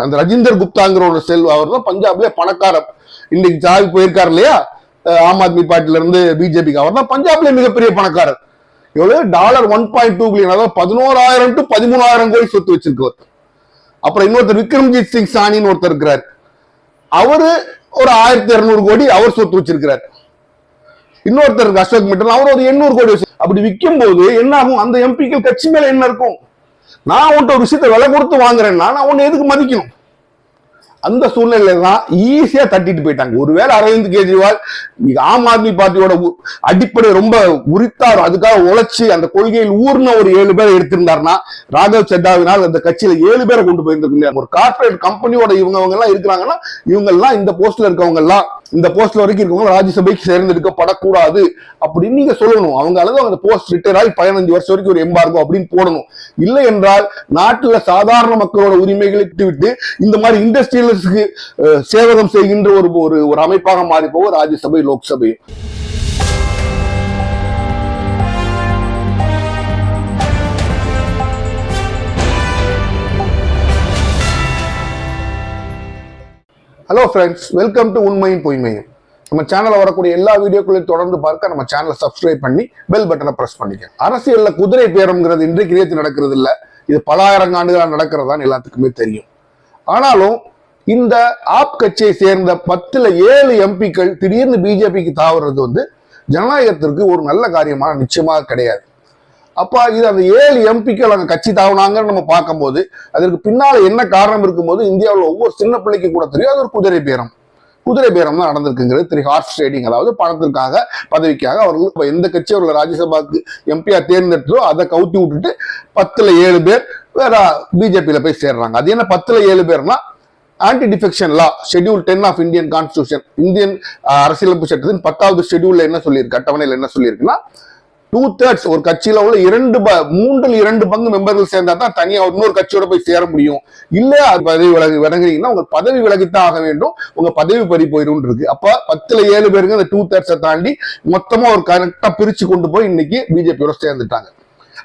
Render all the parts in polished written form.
அந்த ரஜிந்தர் குப்தாங்கிற ஒரு அவர் தான் பஞ்சாப்ல பணக்காரர். இன்னைக்கு சாவி போயிருக்காரு இல்லையா ஆம் ஆத்மி பார்ட்டில இருந்து பிஜேபிக்கு, அவர் தான் பஞ்சாப்ல மிகப்பெரிய பணக்காரர். எவ்வளவு $1.2 பில்லியன், அதாவது 11,000 to 13,000 கோடி சொத்து வச்சிருக்கவர். அப்புறம் இன்னொருத்தர் விக்ரம்ஜித் சிங் சானின்னு ஒருத்தர் இருக்கிறார், அவரு ஒரு 1,200 கோடி அவர் சொத்து வச்சிருக்கிறார். இன்னொருத்தர் அசோக் மிட்டல், அவர் ஒரு 800 கோடி வச்சு. அப்படி விற்கும் போது என்ன ஆகும்? அந்த எம்பிக்கள் கட்சி மேல என்ன இருக்கும்? நான் உன்ட்ட ஒரு விஷயத்தை விலை கொடுத்து வாங்குறேன்னா நான் உன்னை எதுக்கு மதிக்கணும்? அந்த சூழ்நிலையில தான் ஈஸியா தட்டிட்டு போயிட்டாங்க. ஒருவேளை அரவிந்த் கெஜ்ரிவால் ஆம் ஆத்மி பார்ட்டியோட அடிப்படை ரொம்ப உரித்தார், அதுக்காக உழைச்சி அந்த கொள்கையில் ஊர்ன ஒரு 7 பேரை எடுத்திருந்தாருன்னா ராகவ் சட்டாவினால் அந்த கட்சியில 7 பேரை கொண்டு போயிருந்திருக்க. ஒரு கார்பரேட் கம்பெனியோட இவங்க எல்லாம் இருக்கிறாங்கன்னா இவங்க எல்லாம் இந்த போஸ்ட்ல இருக்கவங்க எல்லாம் இந்த போஸ்ட்ல வரைக்கும் இருக்கவங்க ராஜ்யசபைக்கு தேர்ந்தெடுக்கப்படக்கூடாது அப்படின்னு நீங்க சொல்லணும். அவங்க அளவு அந்த போஸ்ட் ரிட்டையர் ஆகி 15 வருஷம் வரைக்கும் ஒரு எம்பார்கோ அப்படின்னு போடணும். இல்லை என்றால் நாட்டுல சாதாரண மக்களோட உரிமைகளை விட்டு இந்த மாதிரி இண்டஸ்ட்ரியலிஸ்டுக்கு சேவகம் செய்கின்ற ஒரு அமைப்பாக மாறி போகும் ராஜ்யசபை லோக்சபை. ஹலோ ஃப்ரெண்ட்ஸ், வெல்கம் டு உண்மையின் பொய்மையும். நம்ம சேனல்ல வரக்கூடிய எல்லா வீடியோக்களையும் தொடர்ந்து பார்க்க நம்ம சேனலை சப்ஸ்கிரைப் பண்ணி பெல் பட்டனை பிரஸ் பண்ணிக்க. அரசியல்ல குதிரை பேரம்ங்கிறது இன்றைக்கு நேற்று நடக்கிறது இல்லை, இது பல ஆயிரம் ஆண்டுகளாக நடக்கிறதான் எல்லாத்துக்குமே தெரியும். ஆனாலும் இந்த ஆப் கட்சியை சேர்ந்த 10ல் 7 எம்பிக்கள் திடீர்னு பிஜேபிக்கு தாவறது ஜனநாயகத்திற்கு ஒரு நல்ல காரியமான நிச்சயமாக கிடையாது. அப்ப இது அந்த 7 எம்பிக்கள் அங்க கட்சி தாவுனாங்கன்னு நம்ம பார்க்கும்போது அதற்கு பின்னால என்ன காரணம் இருக்கும்போது இந்தியாவில் ஒவ்வொரு சின்ன பிள்ளைக்கு கூட தெரியும், அது ஒரு குதிரை பேரம் தான் நடந்திருக்குங்கிறது தெரியும். ஹார்ஸ் ட்ரேடிங், அதாவது பணத்திற்காக பதவிக்காக அவர்கள் எந்த கட்சி அவர்களை ராஜ்யசபாக்கு எம்பியா தேர்ந்தெடுத்தோ அதை கவுத்தி விட்டுட்டு 10ல் 7 பேர் வேற பிஜேபியில போய் சேர்றாங்க. அது என்ன 10ல் 7 பேர்னா anti defection law schedule 10 of Indian constitution, Indian அரசியலமைப்பு சட்டத்தின் 10வது ஷெட்யூல்ல என்ன சொல்லியிருக்கு, அட்டவணையில் என்ன சொல்லியிருக்குன்னா 2/3 ஒரு கட்சியில உள்ள 2/3 பங்கு மெம்பர்கள் சேர்ந்தா தான் தனியா இன்னொரு கட்சியோட போய் சேர முடியும். இல்ல பதவி விலகுறீங்கன்னா உங்க பதவி விலகித்தான் ஆக வேண்டும், உங்க பதவி பறி போயிடும் இருக்கு. அப்ப 10ல் 7 பேருக்கு அந்த 2/3 தாண்டி மொத்தமா ஒரு கரெக்டா பிரிச்சு கொண்டு போய் இன்னைக்கு பிஜேபியோட சேர்ந்துட்டாங்க.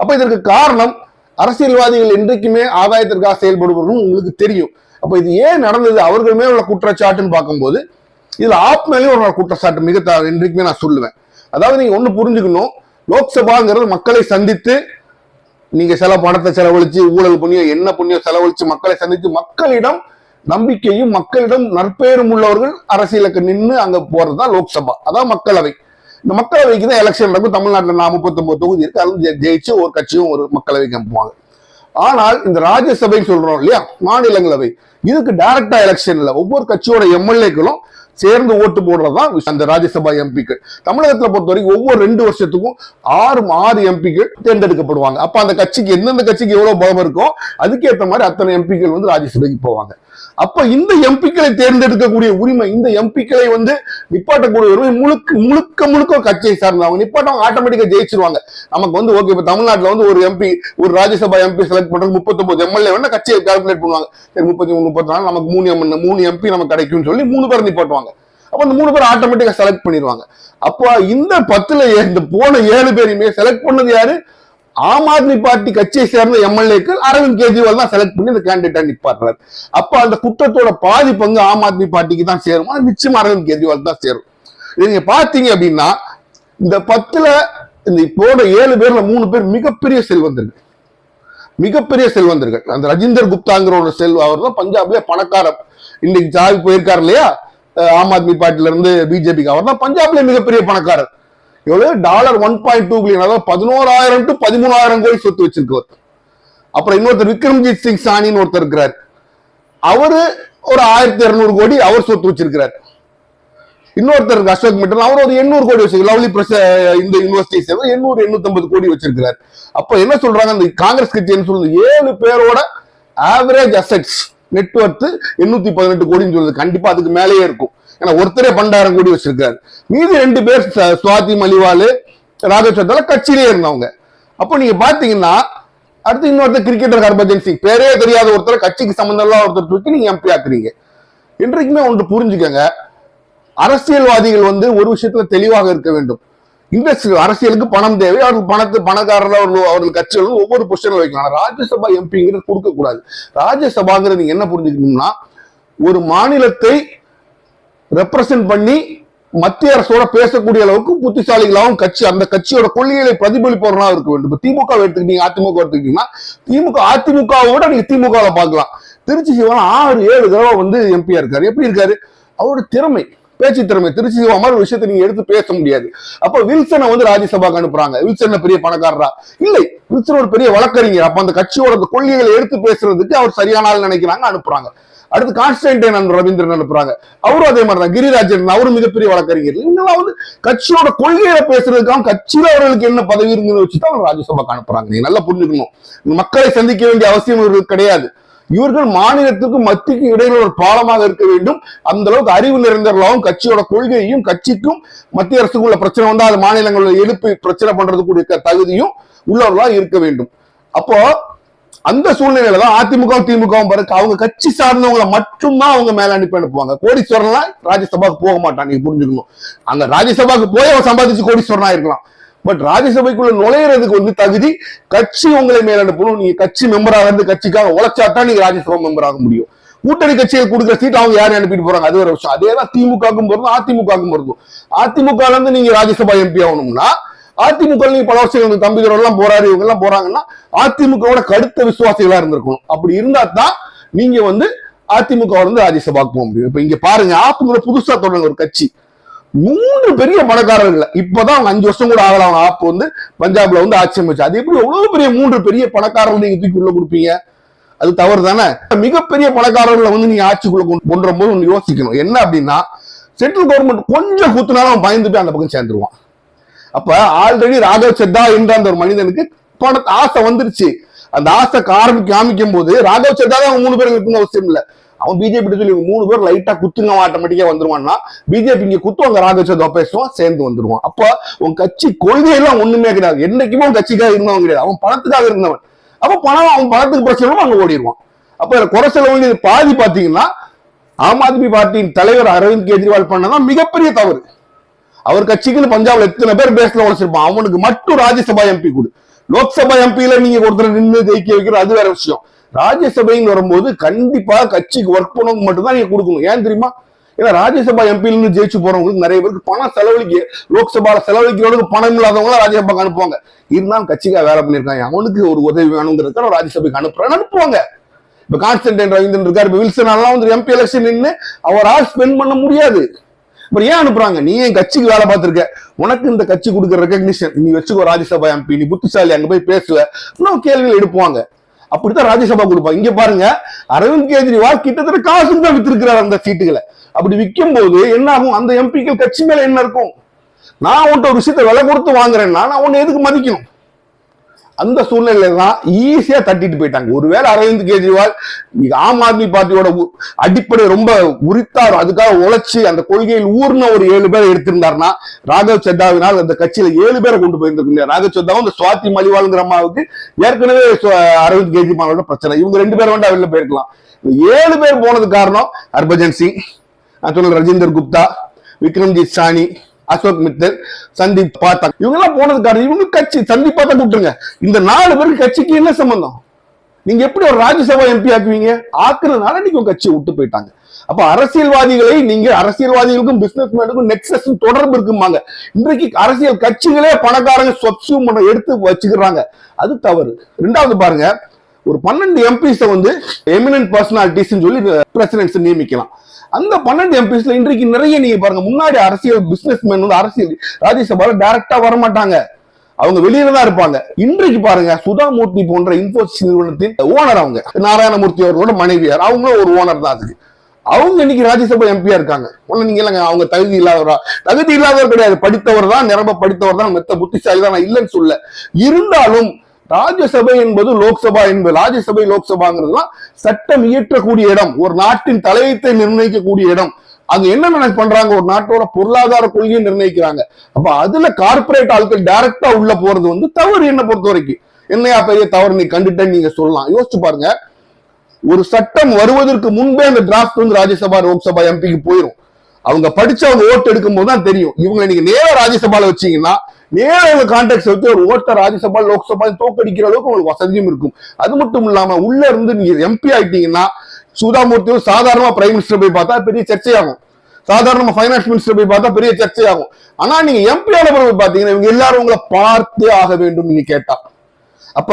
அப்ப இதற்கு காரணம் அரசியல்வாதிகள் என்றைக்குமே ஆதாயத்திற்காக செயல்படுவதும் உங்களுக்கு தெரியும். அப்ப இது ஏன் நடந்தது, அவர்கள் மேல உள்ள குற்றச்சாட்டுன்னு பார்க்கும்போது இதுல ஆப் மேலேயும் ஒரு குற்றச்சாட்டு மிக என்றைக்குமே நான் சொல்லுவேன். அதாவது நீங்க ஒண்ணு புரிஞ்சுக்கணும், லோக்சபாங்கிறது மக்களை சந்தித்து நீங்க சில பணத்தை செலவழிச்சு ஊழல் புண்ணியம் என்ன புண்ணியம் செலவழிச்சு மக்களை சந்தித்து மக்களிடம் நம்பிக்கையும் மக்களிடம் நற்பெயரும் உள்ளவர்கள் அரசியலுக்கு நின்று அங்க போறதுதான் லோக்சபா, அதான் மக்களவை. இந்த மக்களவைக்கு தான் எலெக்ஷன் நடக்கும். தமிழ்நாட்டில் 39 தொகுதி இருக்கு, அதுவும் ஜெயிச்சு ஒரு கட்சியும் ஒரு மக்களவைக்கு அனுப்புவாங்க. ஆனால் இந்த ராஜ்யசபை சொல்றோம் இல்லையா, மாநிலங்களவை, இதுக்கு டைரக்டா எலெக்ஷன் இல்லை, ஒவ்வொரு கட்சியோட எம்எல்ஏக்களும் சேர்ந்து ஓட்டு போடுறதுதான் அந்த ராஜ்யசபா எம்பிக்கள். தமிழகத்துல பொறுத்த வரைக்கும் ஒவ்வொரு 2 வருஷத்துக்கும் 6 எம்பிக்கள் தேர்ந்தெடுக்கப்படுவாங்க. அப்ப அந்த கட்சிக்கு எந்தெந்த கட்சிக்கு எவ்வளவு பலம் இருக்கோ அதுக்கேற்ற மாதிரி அத்தனை எம்பிக்கள் ராஜ்யசபைக்கு போவாங்க. அப்ப இந்த எம்பிக்களை தேர்ந்தெடுக்கக்கூடிய உரிமை, இந்த எம்பிக்களை நிப்பாட்டக்கூடிய உரிமை முழுக்க கட்சியை சார்ந்தவங்க நிப்பாட்டவங்க ஆட்டோமேட்டிக்கா ஜெயிச்சிருவாங்க. நமக்கு ஓகே, இப்ப தமிழ்நாட்டுல ஒரு எம்பி, ஒரு ராஜ்யசபா எம்பி செலக்ட் பண்றது 39 எம்எல்ஏ வேணா கட்சியை கால்குலேட் பண்ணுவாங்க. 33 34 நமக்கு 3 எம்பி நமக்கு கிடைக்கும்னு சொல்லி 3 பேர் நிப்பாட்டுவாங்க. அப்ப அந்த 3 பேர் ஆட்டோமேட்டிக்கா செலக்ட் பண்ணிடுவாங்க. அப்ப இந்த 10ல் இந்த போன 7 பேரையுமே செலக்ட் பண்ணது யாரு? ஆம் ஆத்மி பார்ட்டி கட்சியை சேர்ந்த எம்எல்ஏக்கள். அரவிந்த் கெஜ்ரிவால் தான் செலக்ட் பண்ணி இந்த கேண்டிடேட்டா நிப்பாட்டுறாரு. அப்ப அந்த குற்றத்தோட பாதி பங்கு ஆம் ஆத்மி பார்ட்டிக்கு தான் சேரும், நிச்சயமா அரவிந்த் கெஜ்ரிவால் தான் சேரும். நீங்க பாத்தீங்க அப்படின்னா இந்த 10ல் இந்த போன 7 பேர்ல 3 பேர் மிகப்பெரிய செல்வந்தர்கள். அந்த ரஜிந்தர் குப்தாங்கிற ஒரு அவர் தான் பஞ்சாப்ல பணக்காரர். இன்னைக்கு சாவி போயிருக்காரு இல்லையா ஆம் ஆத்மி பார்ட்டில இருந்து பிஜேபிக்கு, அவர் தான் பஞ்சாப்ல மிகப்பெரிய பணக்காரர். எவ்வளவு $1.2 பில்லியன், அதாவது 11,000 to 13,000 கோடி சொத்து வச்சிருக்கவர். அப்புறம் இன்னொருத்தர் விக்ரம்ஜித் சிங் சானின்னு ஒருத்தர் இருக்கிறார், அவரு ஒரு 1,200 கோடி அவர் சொத்து வச்சிருக்கிறார். இன்னொருத்தர் அசோக் மிட்டல், அவர் ஒரு 800 கோடி வச்சிருக்காரு. லவ்லி பிரஸ் இந்த யூனிவர்சிட்டி 800-850 கோடி வச்சிருக்கிறார். அப்ப என்ன சொல்றாங்க, அந்த காங்கிரஸ் கட்சி என்ன சொல்றது, 7 பேரோட ஆவரேஜ் அசெட்ஸ் நெட்வொர்த் 818 கோடின்னு சொல்றது. கண்டிப்பா அதுக்கு மேலேயே இருக்கும், ஏன்னா ஒருத்தரே 12,000 கோடி வச்சிருக்காரு. மீதி 2 பேர் சுவாதி மலிவால், ராகவ் சட்டால கட்சியிலே இருந்தவங்க. அப்போ நீங்க பாத்தீங்கன்னா அடுத்து இன்னொருத்தர் கிரிக்கெட்டர் ஹர்பஜன் சிங், பேரே தெரியாத ஒருத்தர் கட்சிக்கு சம்பந்தம் இல்லாத ஒருத்தர் தூக்கி நீங்க எம்பி ஆக்குறீங்க. இன்றைக்குமே ஒன்று புரிஞ்சுக்கங்க, அரசியல்வாதிகள் ஒரு விஷயத்துல தெளிவாக இருக்க வேண்டும். இண்டஸ்ட்ரி அரசியலுக்கு பணம் தேவை, அவர்கள் பணக்காரர்கள் அவர்கள் கட்சிகளும் ஒவ்வொரு பொசிஷன்ல வைக்கலாம். ராஜ்யசபா எம்பிங்கிறது கொடுக்க கூடாது. ராஜ்யசபாங்கிறது நீங்க என்ன புரிஞ்சுக்கணும்னா, ஒரு மாநிலத்தை ரெப்ரசென்ட் பண்ணி மத்திய அரசோட பேசக்கூடிய அளவுக்கு புத்திசாலிகளாகவும் கட்சி அந்த கட்சியோட கொள்கைகளை பிரதிபலிப்பவர்களா இருக்க வேண்டும். இப்ப திமுக எடுத்துக்கிட்டீங்க, அதிமுக எடுத்துக்கிட்டீங்கன்னா அதிமுகவோட நீங்க திமுக பார்க்கலாம். திருச்சி சிவன் 6-7 தடவை எம்பியா இருக்காரு. எப்படி இருக்காரு? அவரோட திறமை, பேச்சு திறமை. திருச்சி சிவா மாதிரி ஒரு விஷயத்தை நீங்க எடுத்து பேச முடியாது. அப்ப வில்சனை வில்சனுக்கு அனுப்புறாங்க. வில்சன் பெரிய பணக்காரரா? இல்லை, வில்சன் ஒரு பெரிய வழக்கறிஞர். அப்ப அந்த கட்சியோட கொள்கைகளை எடுத்து பேசுறதுக்கு அவர் சரியான ஆள் நினைக்கிறாங்க, அனுப்புறாங்க. அடுத்து கான்ஸ்டன்டைன் ரவீந்திரன் அனுப்புறாங்க. அவரும் அதே மாதிரிதான். கிரிராஜன் அவரும் மிகப்பெரிய வழக்கறிஞர். இவங்கெல்லாம் கட்சியோட கொள்கையை பேசுறதுக்காக கட்சியில அவர்களுக்கு என்ன பதவி இருக்குன்னு வச்சுதான் அவங்க ராஜ்யசபாக்கு அனுப்புறாங்க. நீங்க நல்லா புரிஞ்சுக்கணும். மக்களை சந்திக்க வேண்டிய அவசியம் இவர்களுக்கு கிடையாது. இவர்கள் மாநிலத்துக்கும் மத்திக்கும் இடையில ஒரு பாலமாக இருக்க வேண்டும். அந்த அளவுக்கு அறிவு நிறைந்தவர்களாகவும் கட்சியோட கொள்கையும் கட்சிக்கும் மத்திய அரசுக்குள்ள பிரச்சனை வந்தா அது மாநிலங்களில் எழுப்பி பிரச்சனை பண்றதுக்கு தகுதியும் உள்ளவர்களா இருக்க வேண்டும். அப்போ அந்த சூழ்நிலையில தான் அதிமுக திமுகவும் பாருங்க, அவங்க கட்சி சார்ந்தவங்களை மட்டும்தான் அவங்க மேல அனுப்புவாங்க. கோடீஸ்வரன்லாம் ராஜ்யசபாக்கு போக மாட்டான். நீங்க புரிஞ்சுக்கணும். அங்க ராஜ்யசபாக்கு போய் அவன் சம்பாதிச்சு கோடீஸ்வரனா இருக்கலாம். பட் ராஜ்யசபைக்குள்ள நுழையிறதுக்கு தகுதி கட்சி உங்களை மேல அனுப்பணும். நீங்க கட்சி மெம்பராக இருந்து கட்சிக்காக உழைச்சாதான் நீங்க ராஜ்யசபா மெம்பர் ஆக முடியும். கூட்டணி கட்சிகள் கொடுக்குற சீட் அவங்க யாரும் அனுப்பிட்டு போறாங்க, அது ஒரு விஷயம். அதேதான் திமுகவுக்கும் பொருந்தும் அதிமுகவுக்கும் பொருந்தும். அதிமுக இருந்து நீங்க ராஜ்யசபா எம்பி ஆகணும்னா, அதிமுக நீங்க பல வருஷங்கள் தம்பிதர் எல்லாம் போறாரு, இவங்க எல்லாம் போறாங்கன்னா அதிமுகவோட கடுத்த விசுவாசிகளா இருந்திருக்கணும். அப்படி இருந்தா தான் நீங்க அதிமுக ராஜ்யசபாக்கு போக முடியும். இப்ப இங்க பாருங்க, ஆப்புங்கிற புதுசா தொடங்க ஒரு கட்சி 3 பெரிய பணக்காரர்கள். இப்பதான் அவங்க 5 வருஷம் கூட ஆகலாம். ஆப் பஞ்சாப்ல ஆட்சி அமைச்சு. அது எப்படி எவ்வளவு பெரிய 3 பெரிய பணக்காரர்கள் நீங்க தூக்கி உள்ள கொடுப்பீங்க? அது தவறு தானே. மிகப்பெரிய பணக்காரர்களை நீங்க ஆட்சிக்குள்ள கொண்டு போது யோசிக்கணும். என்ன அப்படின்னா, சென்ட்ரல் கவர்மெண்ட் கொஞ்சம் குத்துனாலும் அவன் பயந்து போய் அந்த பக்கம் சேர்ந்துருவான். அப்ப ஆல்ரெடி ராகவ் சத்தா என்ற அந்த ஒரு மனிதனுக்கு ஆசை வந்துருச்சு. அந்த ஆசை காமிக்கும் போது ராகவ் சத்தா தான் 3 பேர் இருக்குன்னு அவசியம் இல்லை. அவன் பிஜேபி சொல்லி 3 பேர் லைட்டா குத்துங்க ஆட்டோமேட்டிக்கா வந்துருவான்னா, பிஜேபி இங்க குத்துவாங்க, ராகவ் சத்தா பேசுவான், சேர்ந்து வந்துருவான். அப்ப உன் கட்சி கொள்கையெல்லாம் ஒண்ணுமே கிடையாது. என்னைக்குமே உன் கட்சிக்காக இருந்தவன் கிடையாது, அவன் பணத்துக்காக இருந்தவன். அப்ப அவன் பணத்துக்கு பிரச்சனை அங்க ஓடிடுவான். அப்ப குறை சொல்ல வேண்டியது பாதி பாத்தீங்கன்னா, ஆம் ஆத்மி பார்ட்டியின் தலைவர் அரவிந்த் கெஜ்ரிவால் பண்ணதான் மிகப்பெரிய தவறு. அவர் கட்சிக்குன்னு பஞ்சாப்ல எத்தனை பேர் பேசல உழைச்சிருப்பான். அவனுக்கு மட்டும் ராஜ்யசபா எம்பி கொடு. லோக்சபா எம்பியில நீங்க ஒருத்தர் நின்று ஜெயிக்க வைக்கிற அது வேற விஷயம். ராஜ்யசபைன்னு வரும்போது கண்டிப்பா கட்சிக்கு ஒர்க் பண்ணவங்க மட்டும்தான் நீங்க கொடுக்கணும். ஏன் தெரியுமா? ஏன்னா ராஜ்யசபா எம்பியில ஜெயிச்சு போறவங்களுக்கு நிறைய பேருக்கு பணம் செலவழிக்க, லோக்சபால செலவழிக்கிறவங்களுக்கு பணம் இல்லாதவங்க ராஜ்யசபாக்கு அனுப்புவாங்க. இருந்தாலும் கட்சிக்காக வேலை பண்ணிருக்காங்க, அவனுக்கு ஒரு உதவி வேணுங்கிறதுக்காக ராஜ்யசபைக்கு அனுப்புவாங்க. இப்ப கான்ஸ்டன்டைன் ரவீந்திரன் இருக்காரு, இப்ப வில்சன் எல்லாம் எம்பி எலெக்ஷன் நின்று அவரால் ஸ்பெண்ட் பண்ண முடியாது. ஏன் அனுப்புறாங்க? நீ என் கட்சிக்கு வேலை பார்த்திருக்க, உனக்கு இந்த கட்சி கொடுக்குற ரெகக்னிஷன், நீ வச்சுக்கோ ராஜ்யசபா எம்பி, நீ புத்திசாலி, அங்க போய் பேசுவ, கேள்விகள் எடுப்புவாங்க. அப்படித்தான் ராஜ்யசபா கொடுப்பாங்க. இங்க பாருங்க, அரவிந்த் கெஜ்ரிவால் கிட்டத்தட்ட காசுக்கு தான் வித்திருக்கிறார் அந்த சீட்டுகளை. அப்படி விற்கும் போது என்ன ஆகும்? அந்த எம்பிக்கள் கட்சி மேல என்ன இருக்கும்? நான் உன்ட்ட ஒரு விஷயத்தை விலை கொடுத்து வாங்குறேன்னா நான் உன்னை எதுக்கு மதிக்கணும்? அந்த சூழ்நிலையில தான் ஈஸியா தட்டிட்டு போயிட்டாங்க. ஒருவேளை அரவிந்த் கெஜ்ரிவால் ஆம் ஆத்மி பார்ட்டியோட அடிப்படை ரொம்ப உரித்தார், அதுக்காக உழைச்சு அந்த கொள்கையில் ஊர்ன ஒரு 7 பேரை எடுத்திருந்தாருன்னா, ராகவ் சத்தாவினால் அந்த கட்சியில 7 பேரை கொண்டு போயிருந்திருக்க. ராகவ் சத்தாவும் இந்த சுவாதி மலிவால்ங்கிற அம்மாவுக்கு ஏற்கனவே அரவிந்த் கெஜ்ரிவாலோட பிரச்சனை. இவங்க 2 பேர் வேண்டாம் வெளில போயிருக்கலாம். 7 பேர் போனது காரணம் ஹர்பஜன் சிங், ரஜிந்தர் குப்தா, விக்ரம்ஜித் சாணி, அசோக் மித்தல், சந்தீப் பாத்தக், இவங்க எல்லாம் போனதுக்காக இவங்க கட்சி சந்தீப் பாத்தக் கூப்பிட்டுருங்க. இந்த 4 பேருக்கு கட்சிக்கு என்ன சம்பந்தம்? நீங்க எப்படி ஒரு ராஜ்யசபா எம்பி ஆக்குவீங்க? ஆக்குறதுனால நீங்க கட்சியை விட்டு போயிட்டாங்க. அப்ப அரசியல்வாதிகளை நீங்க அரசியல்வாதிகளுக்கும் பிசினஸ் மேனுக்கும் நெக்ஸஸ் தொடர்பு இருக்குமாங்க. இன்றைக்கு அரசியல் கட்சிகளே பணக்காரங்க சொப்சூம் எடுத்து வச்சுக்கிறாங்க, அது தவறு. 2வது பாருங்க, ஒரு 12 எம்பிஸ் எமினன்ட் பர்சனாலிட்டிஸ் சொல்லி பிரசிடென்ட்ஸ் நியமிக்கலாம். அந்த 12 எம்பிஸ்ல இன்றைக்கு நிறைய நீங்க பாருங்க, முன்னாடி அரசியல் பிசினஸ் மேன் அரசியல் ராஜ்யசபால டைரக்டா வர மாட்டாங்க, அவங்க வெளியில தான் இருப்பாங்க. இன்றைக்கு பாருங்க, சுதாமூர்த்தி போன்ற இன்ஃபோசிஸ் நிறுவனத்தின் ஓனர் அவங்க நாராயணமூர்த்தி அவர்களோட மனைவியார், அவங்களும் ஒரு ஓனர் தான். அதுக்கு அவங்க இன்னைக்கு ராஜ்யசபா எம்பியா இருக்காங்க. ஒண்ணு நீங்க இல்லைங்க, அவங்க தகுதி இல்லாதவர் கிடையாது, படித்தவர் தான், நிரம்ப படித்தவர் தான், மெத்த புத்திசாலி தான், நான் இல்லைன்னு சொல்ல. இருந்தாலும் ராஜ்யசபை என்பது லோக்சபா என்பது, ராஜ்யசபை லோக்சபாங்கிறதுலாம் சட்டம் இயற்றக்கூடிய இடம், ஒரு நாட்டின் தலையத்தை நிர்ணயிக்கக்கூடிய இடம். அங்க என்ன பண்றாங்க? ஒரு நாட்டோட பொருளாதார கொள்கையை நிர்ணயிக்கிறாங்க. அப்ப அதுல கார்பரேட் ஆட்கள் டைரக்டா உள்ள போறது தவறு. என்ன பொறுத்த வரைக்கும் என்னையா பெரிய தவறு நீ கண்டுட்டேன்னு நீங்க சொல்லலாம். யோசிச்சு பாருங்க, ஒரு சட்டம் வருவதற்கு முன்பே அந்த டிராஃப்ட் ராஜ்யசபா லோக்சபா எம்பிக்கு போயிடும். அவங்க படிச்சு அவங்க ஓட்டு எடுக்கும் போது தான் தெரியும். இவங்க நீங்க நேர ராஜ்யசபால வச்சீங்கன்னா நேர கான்டாக்ட் வச்சு ஒரு ஓட்டர் ராஜ்யசபா லோக்சபா தோக்கடிக்கிற அளவுக்கு உங்களுக்கு வசதியும் இருக்கும். அது மட்டும் இல்லாம உள்ள இருந்து நீங்க எம்பி ஆயிட்டீங்கன்னா சுதாமூர்த்தியும் சாதாரணமா பிரைம் மினிஸ்டர் போய் பார்த்தா பெரிய சர்ச்சையாகும், சாதாரண பைனான்ஸ் மினிஸ்டர் போய் பார்த்தா பெரிய சர்ச்சையாகும். ஆனா நீங்க எம்பியால போய் பாத்தீங்கன்னா இவங்க எல்லாரும் உங்களை பார்த்தே ஆக வேண்டும் நீங்க கேட்டா. அப்ப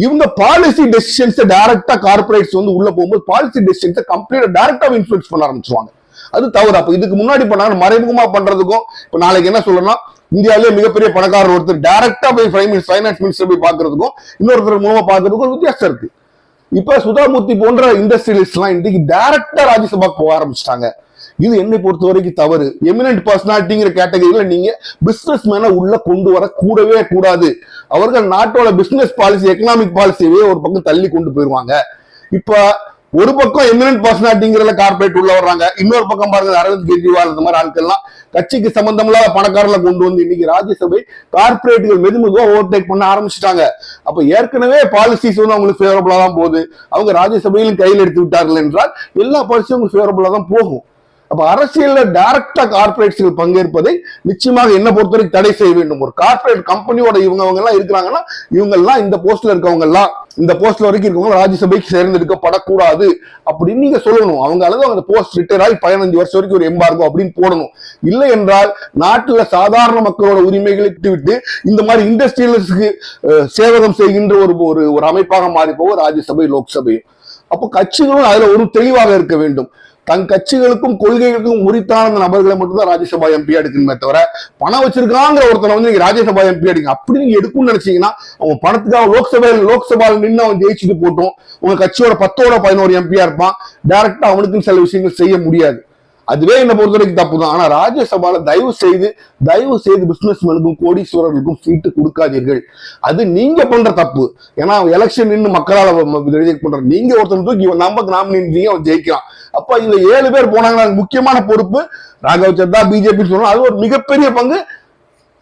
இவங்க பாலிசி டெசிஷன்ஸ் டைரக்டா கார்பரேட்ஸ் வந்து உள்ள போகும்போது பாலிசி டெசிஷன்ஸ் கம்ப்ளீட்டா டைரக்டா இன்ஃபுளுன்ஸ் பண்ண ஆரம்பிச்சுவாங்க. அது தவறு. அப்ப இதுக்கு முன்னாடி பண்ணாங்க மறைமுகமா பண்றதுக்கும் இப்ப நாளைக்கு என்ன சொல்லணும்னா இந்தியாவிலேயே மிகப்பெரிய பணக்காரர் ஒருத்தர் டைரக்டா போய் பைனான்ஸ் மினிஸ்டர் போய் பாக்குறதுக்கும் இன்னொருத்தர் மூலமா பாக்குறதுக்கும் வித்தியாசம் இருக்கு. இப்ப சுதாமூர்த்தி போன்ற இண்டஸ்ட்ரியலிஸ்ட் எல்லாம் இன்னைக்கு டைரக்டா ராஜ்யசபாக்கு போக ஆரம்பிச்சிட்டாங்க. இது என்னை பொறுத்த வரைக்கும் தவறு. எமினன்ட் பர்சனாலிட்டிங்கிற கேட்டகரியில நீங்க பிசினஸ் மேன உள்ள கொண்டு வர கூடவே கூடாது. அவர்கள் நாட்டோட பிசினஸ் பாலிசி எக்கனாமிக் பாலிசியவே ஒரு பக்கம் தள்ளி கொண்டு போயிருவாங்க. இப்ப ஒரு பக்கம் எமினன்ட் பர்சனாலிட்டிங்கிறத கார்பரேட் உள்ள வர்றாங்க, இன்னொரு பக்கம் பாருங்க அரவிந்த் கெஜ்ரிவால் இந்த மாதிரி ஆட்கள்லாம் கட்சிக்கு சம்பந்தம் இல்லாத பணக்காரர்களை கொண்டு வந்து இன்னைக்கு ராஜ்யசபை கார்பரேட்டுகள் மெதுமெதுவா ஓவர்டேக் பண்ண ஆரம்பிச்சுட்டாங்க. அப்ப ஏற்கனவே பாலிசிஸ் வந்து அவங்களுக்கு ஃபேவரபிளா தான் போகுது. அவங்க ராஜ்யசபையிலும் கையில் எடுத்து விட்டார்கள் என்றால் எல்லா பாலிசியும் அவங்களுக்கு ஃபேவரபிளா தான் போகும். அப்ப அரசியல்ல டைரக்டா கார்பரேட்ஸ்கள் பங்கேற்பதை நிச்சயமாக என்ன பொறுத்தவரைக்கும் தடை செய்ய வேண்டும். ஒரு கார்பரேட் கம்பெனியோட இவங்க எல்லாம் இருக்கிறாங்கன்னா இவங்க எல்லாம் இந்த போஸ்ட்ல இருக்கவங்க எல்லாம் இந்த போஸ்ட்ல வரைக்கும் இருக்கவங்க ராஜ்யசபைக்கு தேர்ந்தெடுக்கப்படக்கூடாது அப்படின்னு நீங்க சொல்லணும். அவங்க அளவு அந்த போஸ்ட் ரிட்டையர் ஆகி 15 வருஷம் வரைக்கும் ஒரு எம்பார்கோ அப்படின்னு போடணும். இல்லை என்றால் நாட்டுல சாதாரண மக்களோட உரிமைகளை விட்டு இந்த மாதிரி இண்டஸ்ட்ரியலிஸ்டுக்கு சேவகம் செய்கின்ற ஒரு அமைப்பாக மாறி போக ராஜ்யசபை லோக்சபையும். அப்போ கட்சிகளும் அதுல ஒரு தெளிவாக இருக்க வேண்டும். தன் கட்சிகளுக்கும் கொள்கைகளுக்கும் உரித்தான அந்த நபர்களை மட்டும்தான் ராஜ்யசபா எம்பி எடுக்கணுமே தவிர பணம் வச்சிருக்காங்கிற ஒருத்தனை வந்து நீங்க ராஜ்யசபா எம்பி எடுங்க அப்படி நீங்க எடுக்கும்னு நினைச்சீங்கன்னா அவங்க பணத்துக்காக லோக்சபாவில் நின்று அவன் ஜெயிச்சுட்டு போட்டோம் உங்க கட்சியோட 10ஓட 11 எம்பியா இருப்பான். டைரக்டா அவனுக்கும் சில விஷயங்கள் செய்ய முடியாது. அதுவே என்ன பொறுத்த வரைக்கும் தப்பு தான். ஆனா ராஜ்யசபால தயவு செய்து பிசினஸ் மேனுக்கும் கோடீஸ்வரர்களுக்கும் சீட்டு கொடுக்காதீர்கள். அது நீங்க பண்ற தப்பு. ஏன்னா எலெக்ஷன் நின்று மக்களால் பண்ற நீங்க ஒருத்தர் தூக்கி நமக்கு நாமினி அவன் ஜெயிக்கிறான். அப்ப இந்த 7 பேர் போனாங்கன்னா முக்கியமான பொறுப்பு ராகவ் சத்தா பிஜேபி சொல்லணும். அது ஒரு மிகப்பெரிய பங்கு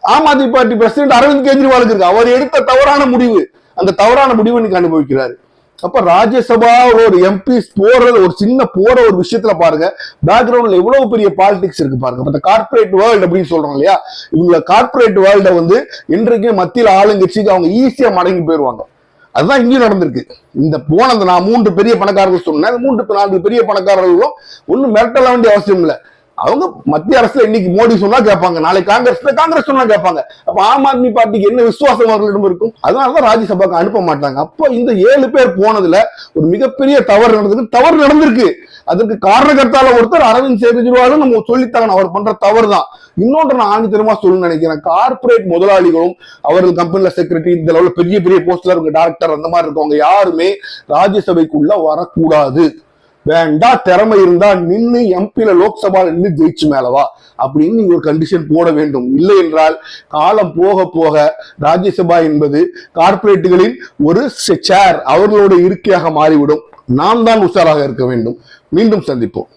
ஆம் ஆத்மி பார்ட்டி பிரசிடென்ட் அரவிந்த் கெஜ்ரிவாலுக்கு இருக்கு. அவர் எடுத்த தவறான முடிவு, அந்த தவறான முடிவு இன்னைக்கு அனுபவிக்கிறாரு. அப்ப ராஜ்யசபா ஒரு எம்பி போறது ஒரு சின்ன ஒரு விஷயத்துல பாருங்க பேக்ரவுண்ட்ல எவ்வளவு பெரிய பாலிடிக்ஸ் இருக்கு பாருங்க. இந்த கார்பரேட் வேர்ல்டு அப்படின்னு சொல்றோம் இல்லையா, இவங்க கார்பரேட் வேர்ல்ட வந்து இன்றைக்கு மத்தியில் ஆளுங்கட்சிக்கு அவங்க ஈஸியா மடங்கி போயிருவாங்க. அதுதான் இங்கேயும் நடந்திருக்கு. இந்த நான் 3 பெரிய பணக்காரர்கள் சொன்னேன். 4 பெரிய பணக்காரர்களும் ஒன்னும் மிரட்டல வேண்டிய அவசியம் இல்லை. அவங்க மத்திய அரசுல இன்னைக்கு மோடி சொன்னா கேட்பாங்க, நாளைக்கு காங்கிரஸ் சொன்னா கேட்பாங்க. அப்ப ஆம் ஆத்மி பார்ட்டிக்கு என்ன விசுவாசம் அவர்களிடம் இருக்கும்? அதனாலதான் ராஜ்யசபாக்கு அனுப்ப மாட்டாங்க. அப்போ இந்த 7 பேர் போனதுல ஒரு மிகப்பெரிய தவறு நடந்திருக்கு. அதுக்கு காரணகர்த்தால ஒருத்தர் அரவிந்த் கெஜ்ரிவாலும் நம்ம சொல்லித்தாங்க, அவர் பண்ற தவறு தான். இன்னொன்று நான் ஆணித்தரமா சொல்லணும்னு நினைக்கிறேன். கார்பரேட் முதலாளிகளும் அவர்கள் கம்பெனில செக்ரட்டரி இந்த லெவலில் பெரிய பெரிய போஸ்ட்ல இருக்க டாக்டர் அந்த மாதிரி இருக்கவங்க யாருமே ராஜ்யசபைக்குள்ள வரக்கூடாது. வேண்டாம், திறமை இருந்தா நின்று எம்பியில லோக்சபால நின்று ஜெயிச்சு மேலவா அப்படின்னு நீங்க ஒரு கண்டிஷன் போட வேண்டும். இல்லை என்றால் காலம் போக போக ராஜ்யசபா என்பது கார்பரேட்டுகளின் ஒரு சேர், அவர்களோட இருக்கையாக மாறிவிடும். நாம் தான் உஷாராக இருக்க வேண்டும். மீண்டும் சந்திப்போம்.